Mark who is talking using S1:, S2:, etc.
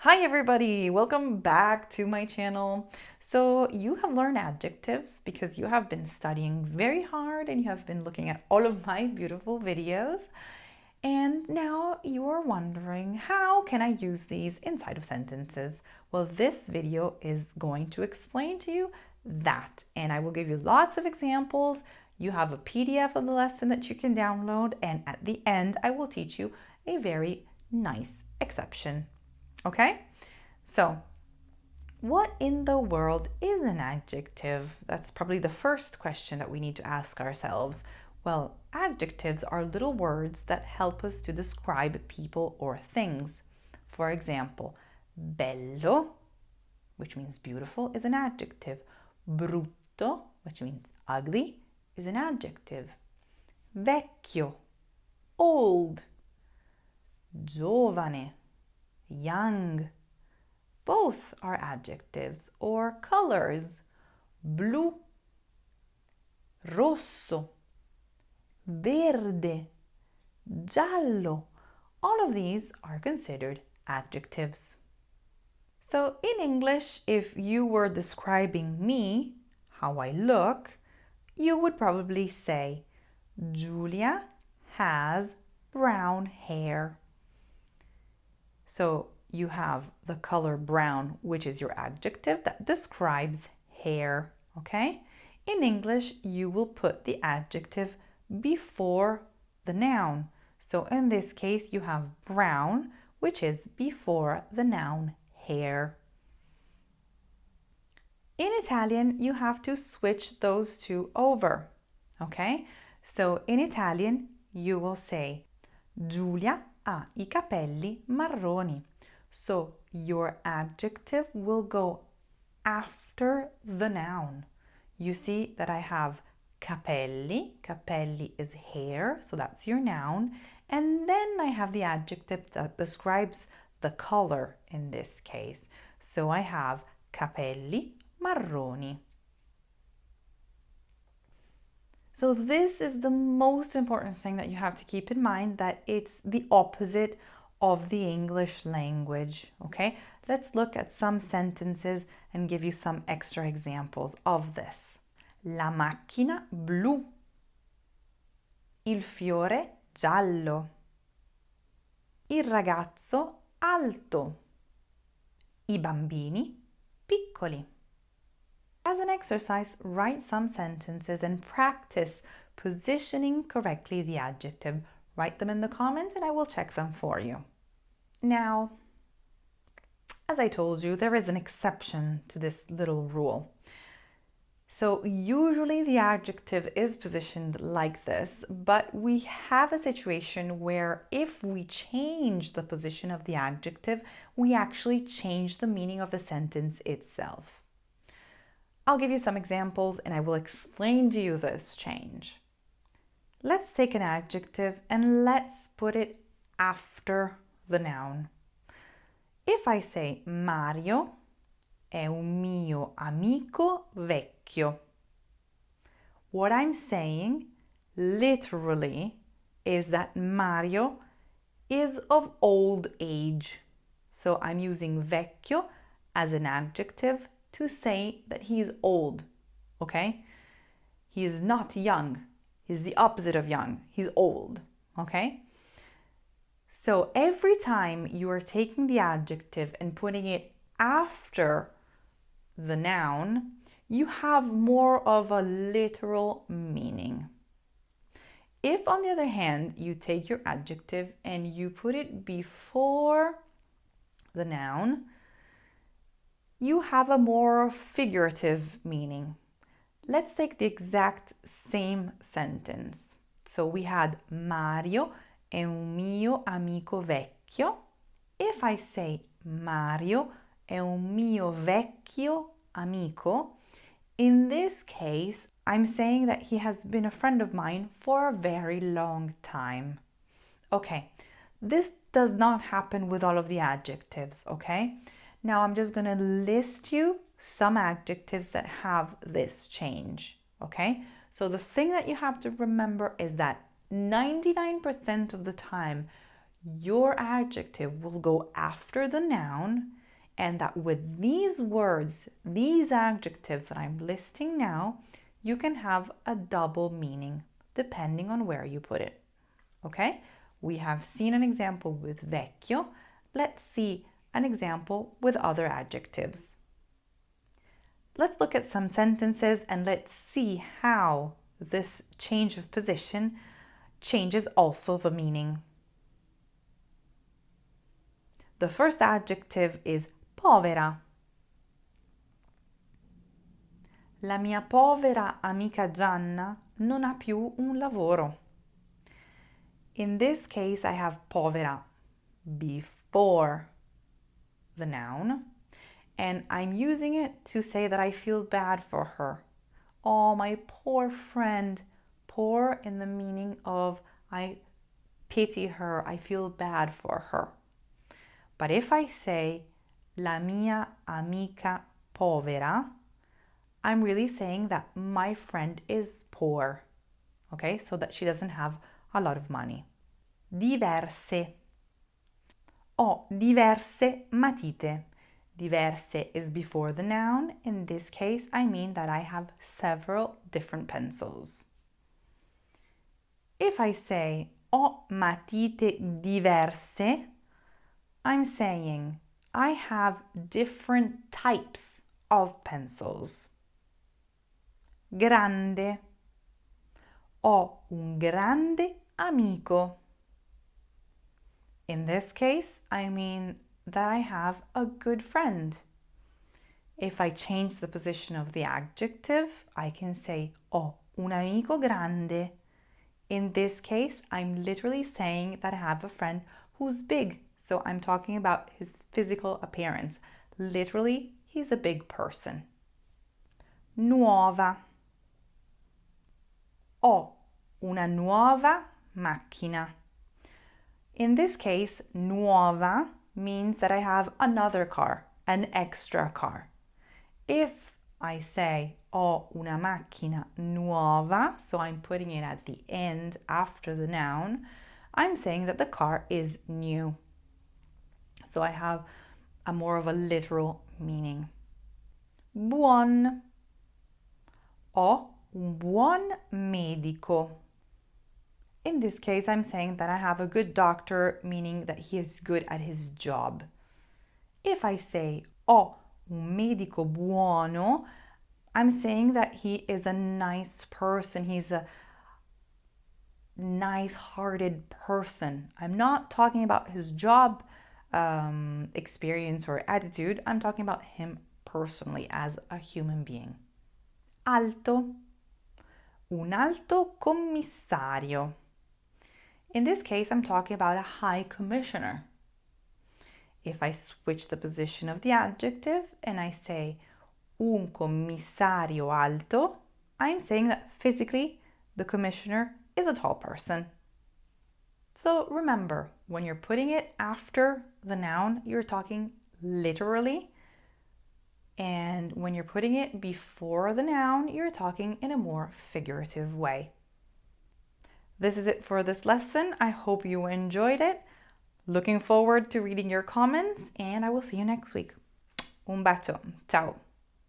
S1: Hi everybody, welcome back to my channel. So you have learned adjectives because you have been studying very hard and you have been looking at all of my beautiful videos. And now you are wondering, how can I use these inside of sentences? Well, this video is going to explain to you that, and I will give you lots of examples. You have a PDF of the lesson that you can download, and at the end I will teach you a very nice exception. Okay, so what in the world is an adjective? That's probably the first question that we need to ask ourselves. Well, adjectives are little words that help us to describe people or things. For example, bello, which means beautiful, is an adjective. Brutto, which means ugly, is an adjective. Vecchio, old. Giovane, young. Both are adjectives. Or colors. Blu, rosso, verde, giallo. All of these are considered adjectives. So in English, if you were describing me, how I look, you would probably say, Giulia has brown hair. So you have the color brown, which is your adjective that describes hair, okay? In English, you will put the adjective before the noun. So in this case, you have brown, which is before the noun hair. In Italian, you have to switch those two over, okay? So in Italian, you will say, Giulia ha I capelli marroni. So your adjective will go after the noun. You see that I have capelli. Capelli is hair, so that's your noun. And then I have the adjective that describes the color in this case. So I have capelli marroni. So this is the most important thing that you have to keep in mind, that it's the opposite of the English language, okay? Let's look at some sentences and give you some extra examples of this. La macchina blu. Il fiore giallo. Il ragazzo alto. I bambini piccoli. As an exercise, write some sentences and practice positioning correctly the adjective. Write them in the comments and I will check them for you. Now, as I told you, there is an exception to this little rule. So usually the adjective is positioned like this, but we have a situation where if we change the position of the adjective, we actually change the meaning of the sentence itself. I'll give you some examples and I will explain to you this change. Let's take an adjective and let's put it after the noun. If I say Mario è un mio amico vecchio, what I'm saying literally is that Mario is of old age. So I'm using vecchio as an adjective to say that he is old, okay? He is not young. He's the opposite of young. He's old, okay? So every time you are taking the adjective and putting it after the noun, you have more of a literal meaning. If, on the other hand, you take your adjective and you put it before the noun, you have a more figurative meaning. Let's take the exact same sentence. So we had Mario è un mio amico vecchio. If I say Mario è un mio vecchio amico, in this case, I'm saying that he has been a friend of mine for a very long time. Okay, this does not happen with all of the adjectives, okay? Now I'm just going to list you some adjectives that have this change, okay? So the thing that you have to remember is that 99% of the time your adjective will go after the noun, and that with these words, these adjectives that I'm listing now, you can have a double meaning depending on where you put it. Okay? We have seen an example with vecchio. Let's see an example with other adjectives. Let's look at some sentences and let's see how this change of position changes also the meaning. The first adjective is povera. La mia povera amica Gianna non ha più un lavoro. In this case, I have povera before the noun, and I'm using it to say that I feel bad for her. Oh, my poor friend. Poor in the meaning of I pity her, I feel bad for her. But if I say la mia amica povera, I'm really saying that my friend is poor, okay? So that she doesn't have a lot of money. Diverse. Ho diverse matite. Diverse is before the noun. In this case, I mean that I have several different pencils. If I say ho matite diverse, I'm saying I have different types of pencils. Grande. Ho un grande amico. In this case, I mean that I have a good friend. If I change the position of the adjective, I can say ho un amico grande. In this case, I'm literally saying that I have a friend who's big. So I'm talking about his physical appearance. Literally, he's a big person. Nuova. Ho una nuova macchina. In this case, nuova means that I have another car, an extra car. If I say ho una macchina nuova, so I'm putting it at the end after the noun, I'm saying that the car is new. So I have a more of a literal meaning. Buon. Ho un buon medico. In this case, I'm saying that I have a good doctor, meaning that he is good at his job. If I say ho un medico buono, I'm saying that he is a nice person. He's a nice-hearted person. I'm not talking about his job experience or attitude. I'm talking about him personally as a human being. Alto. Un alto commissario. In this case, I'm talking about a high commissioner. If I switch the position of the adjective and I say un commissario alto, I'm saying that physically the commissioner is a tall person. So remember, when you're putting it after the noun, you're talking literally. And when you're putting it before the noun, you're talking in a more figurative way. This is it for this lesson. I hope you enjoyed it. Looking forward to reading your comments, and I will see you next week. Un bacio. Ciao.